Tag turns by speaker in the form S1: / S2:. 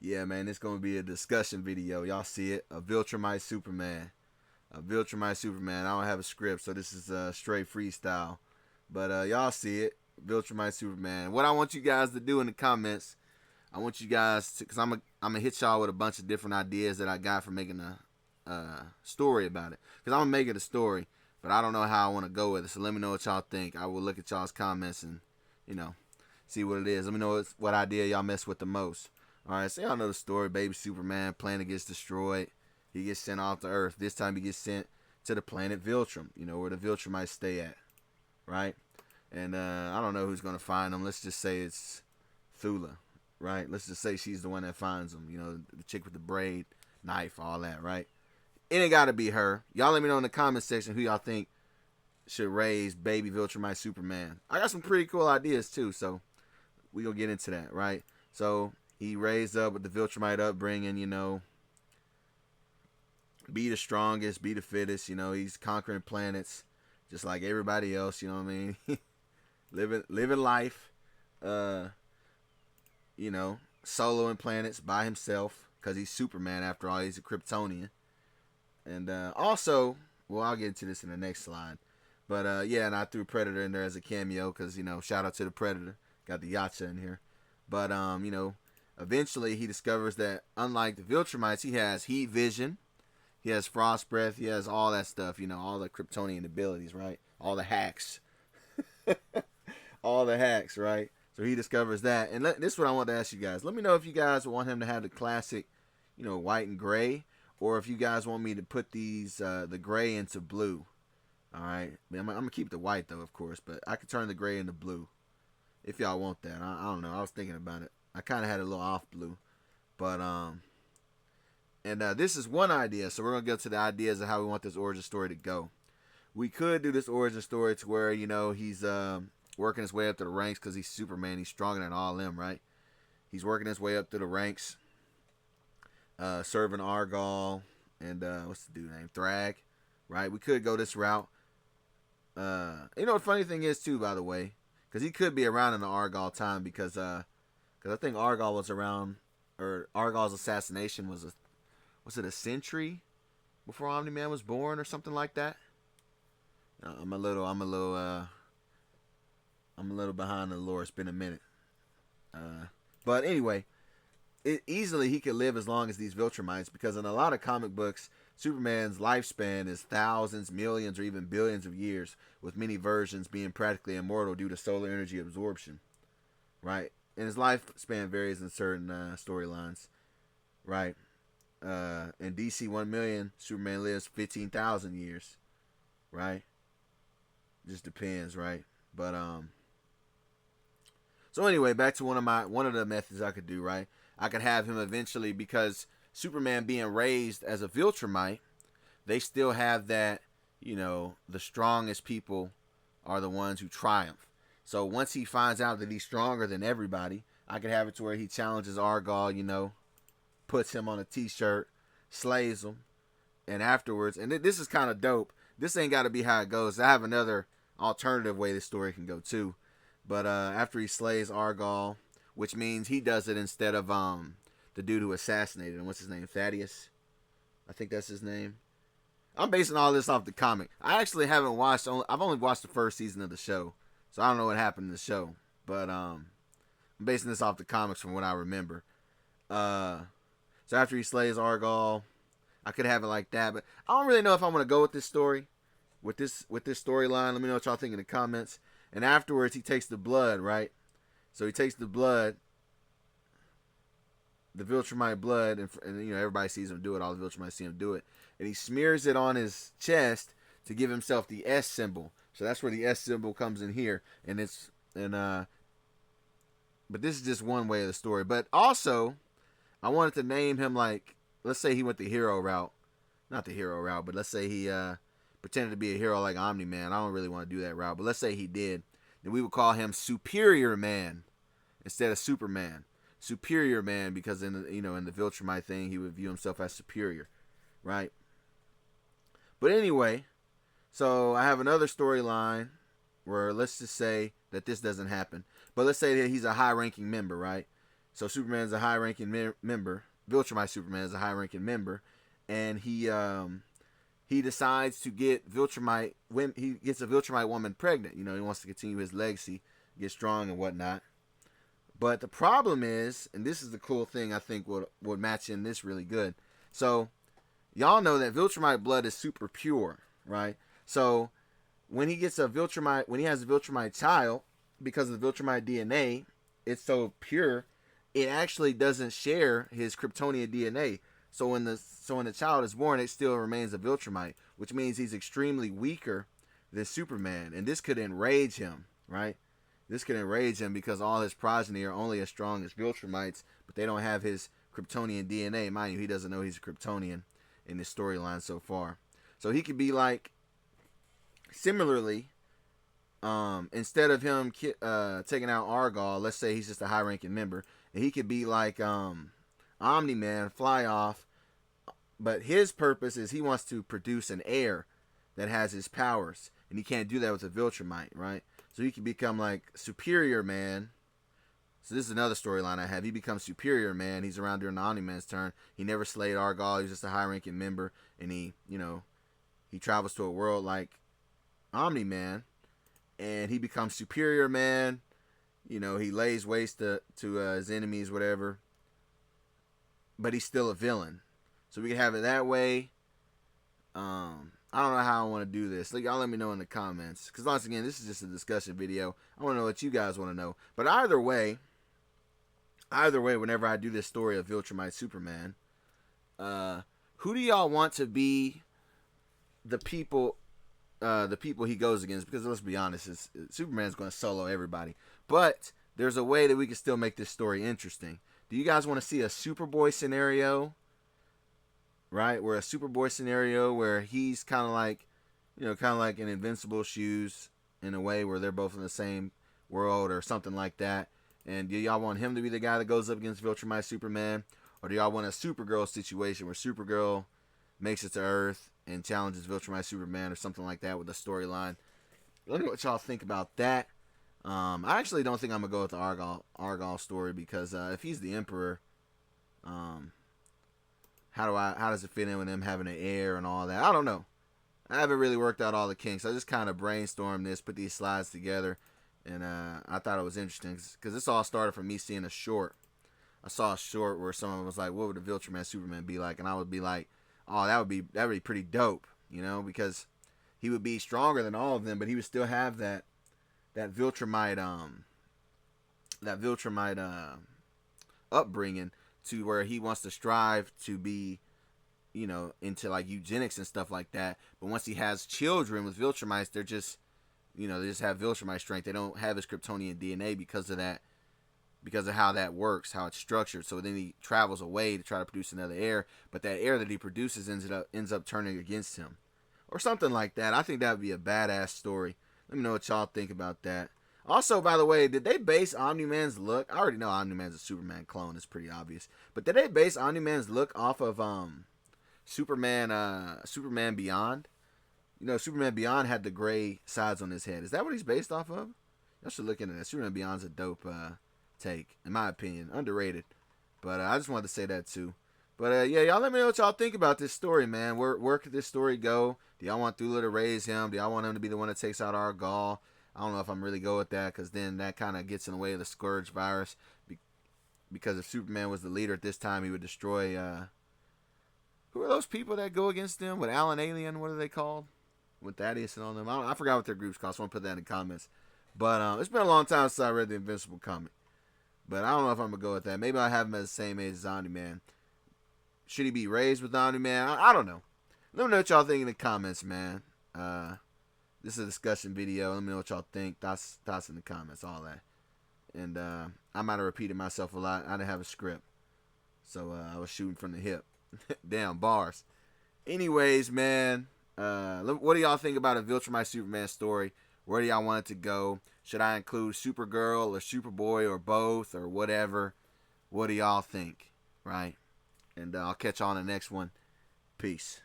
S1: Yeah, man, it's gonna be a discussion video. Y'all see it? A Viltrumite Superman. A Viltrumite Superman. I don't have a script, so this is straight freestyle. But y'all see it. Viltrumite Superman. What I want you guys to do in the comments, I want you guys to, cause I'm gonna hit y'all with a bunch of different ideas that I got for making a story about it. Cause I'm gonna make it a story, but I don't know how I want to go with it. So let me know what y'all think. I will look at y'all's comments and see what it is. Let me know what idea y'all mess with the most. Alright, so y'all know the story. Baby Superman, planet gets destroyed. He gets sent off to Earth. This time he gets sent to the planet Viltrum, where the Viltrumites stay at. Right? And I don't know who's going to find them. Let's just say it's Thula. Right? Let's just say she's the one that finds them. The chick with the braid, knife, all that. Right? It ain't got to be her. Y'all let me know in the comment section who y'all think should raise baby Viltrumite Superman. I got some pretty cool ideas too, so we gonna get into that. Right? So he raised up with the Viltrumite upbringing, be the strongest, be the fittest, he's conquering planets just like everybody else, you know what I mean? living life, soloing planets by himself, because he's Superman after all, he's a Kryptonian. And also, well, I'll get into this in the next slide. But yeah, and I threw Predator in there as a cameo, because, shout out to the Predator. Got the Yacha in here. But, eventually, he discovers that unlike the Viltrumites, he has heat vision, he has frost breath, he has all that stuff, all the Kryptonian abilities, right? All the hacks. All the hacks, right? So he discovers that. And this is what I want to ask you guys. Let me know if you guys want him to have the classic, white and gray, or if you guys want me to put these, the gray into blue. All right? I'm going to keep the white, though, of course, but I could turn the gray into blue if y'all want that. I don't know. I was thinking about it. I kind of had a little off blue, but and this is one idea. So we're gonna go to the ideas of how we want this origin story to go. We could do this origin story to where he's working his way up to the ranks because he's Superman. He's stronger than all them, right? He's working his way up to the ranks, serving Argyle and what's the dude name? Thrag, right? We could go this route. The funny thing is too, by the way, because he could be around in the Argyle time because I think Argyle was around, or Argyle's assassination was it a century before Omni-Man was born or something like that? I'm a little behind the lore. It's been a minute. But anyway, easily he could live as long as these Viltrumites, because in a lot of comic books, Superman's lifespan is thousands, millions, or even billions of years, with many versions being practically immortal due to solar energy absorption. Right? And his lifespan varies in certain storylines. Right? In DC 1 million, Superman lives 15,000 years. Right? Just depends, right? But so anyway, back to one of the methods I could do, right? I could have him eventually, because Superman being raised as a Viltrumite, they still have that, the strongest people are the ones who triumph. So once he finds out that he's stronger than everybody, I could have it to where he challenges Argyle, puts him on a t-shirt, slays him, and afterwards, and this is kind of dope. This ain't got to be how it goes. I have another alternative way this story can go too. But after he slays Argyle, which means he does it instead of the dude who assassinated him. What's his name? Thaddeus? I think that's his name. I'm basing all this off the comic. I actually haven't watched, I've only watched the first season of the show, so I don't know what happened in the show. But I'm basing this off the comics from what I remember. So after he slays Argyle, I could have it like that, but I don't really know if I'm gonna go with this story, with this storyline. Let me know what y'all think in the comments. And afterwards, he takes the blood, right? So he takes the blood, the Viltrumite blood, and everybody sees him do it. All the Viltrumites see him do it, and he smears it on his chest to give himself the S symbol. So that's where the S symbol comes in here, but this is just one way of the story. But also, I wanted to name him, like, let's say he went the hero route. Not the hero route, but let's say he pretended to be a hero like Omni-Man. I don't really want to do that route, but let's say he did. Then we would call him Superior Man instead of Superman. Superior Man, because in the Viltrumite thing, he would view himself as superior, right? But anyway, so I have another storyline where let's just say that this doesn't happen. But let's say that he's a high-ranking member, right? So Superman's a high-ranking member. Viltrumite Superman is a high-ranking member, and he decides to get Viltrumite. When he gets a Viltrumite woman pregnant, he wants to continue his legacy, get strong and whatnot. But the problem is, and this is the cool thing I think would match in this really good. So y'all know that Viltrumite blood is super pure, right? So when he has a Viltrumite child, because of the Viltrumite DNA, it's so pure, it actually doesn't share his Kryptonian DNA. So when the child is born, it still remains a Viltrumite, which means he's extremely weaker than Superman, and this could enrage him, right? This could enrage him because all his progeny are only as strong as Viltrumites, but they don't have his Kryptonian DNA. Mind you, he doesn't know he's a Kryptonian in this storyline so far. So he could be like, similarly, instead of him taking out Argyle, let's say he's just a high-ranking member, and he could be like Omni-Man, fly off, but his purpose is he wants to produce an heir that has his powers, and he can't do that with a Viltrumite, right? So he can become like Superior Man. So this is another storyline I have. He becomes Superior Man. He's around during the Omni-Man's turn. He never slayed Argyle. He's just a high-ranking member, and he travels to a world like Omni-Man, and he becomes Superior Man. He lays waste to his enemies, whatever. But he's still a villain. So we can have it that way. I don't know how I want to do this. Y'all let me know in the comments. Because once again, this is just a discussion video. I want to know what you guys want to know. But either way, whenever I do this story of Viltrumite Superman, who do y'all want to be the people he goes against? Because let's be honest, Superman's going to solo everybody. But there's a way that we can still make this story interesting. Do you guys want to see a Superboy scenario? Right? Where a Superboy scenario where he's kind of like an Invincible shoes in a way where they're both in the same world or something like that. And do y'all want him to be the guy that goes up against Viltrumite Superman? Or do y'all want a Supergirl situation where Supergirl makes it to Earth and challenges Viltrumite Superman or something like that with a storyline? Let me know what y'all think about that. I actually don't think I'm going to go with the Argyle story because if he's the Emperor, how does it fit in with him having an heir and all that? I don't know. I haven't really worked out all the kinks. I just kind of brainstormed this, put these slides together, and I thought it was interesting because this all started from me seeing a short. I saw a short where someone was like, "What would the Viltrumite Superman be like?" And I would be like, "Oh, that would be pretty dope," because he would be stronger than all of them, but he would still have that Viltrumite upbringing, to where he wants to strive to be, into like eugenics and stuff like that. But once he has children with Viltrumites, they just have Viltrumite strength. They don't have his Kryptonian DNA because of that, because of how that works, how it's structured. So then he travels away to try to produce another heir, but that heir that he produces ends up turning against him, or something like that. I think that would be a badass story. Let me know what y'all think about that. Also, by the way, did they base Omni-Man's look? I already know Omni-Man's a Superman clone. It's pretty obvious. But did they base Omni-Man's look off of Superman Beyond? Superman Beyond had the gray sides on his head. Is that what he's based off of? Y'all should look into that. Superman Beyond's a dope take, in my opinion. Underrated. But I just wanted to say that too. But yeah, y'all let me know what y'all think about this story, man. Where could this story go? Do y'all want Thula to raise him? Do y'all want him to be the one that takes out Argyle? I don't know if I'm really go with that, because then that kind of gets in the way of the Scourge virus. Because if Superman was the leader at this time, he would destroy... who are those people that go against them? With Alan Alien, what are they called? With Thaddeus and all them. I forgot what their group's called, so I want to put that in the comments. But it's been a long time since I read the Invincible comic. But I don't know if I'm going to go with that. Maybe I'll have him at the same age as Omni-Man. Should he be raised with Omni-Man? I don't know. Let me know what y'all think in the comments, man. This is a discussion video. Let me know what y'all think. Thoughts in the comments, all that. And I might have repeated myself a lot. I didn't have a script. So I was shooting from the hip. Damn, bars. Anyways, man. What do y'all think about a Viltrumite Superman story? Where do y'all want it to go? Should I include Supergirl or Superboy or both or whatever? What do y'all think? Right? And I'll catch y'all on the next one. Peace.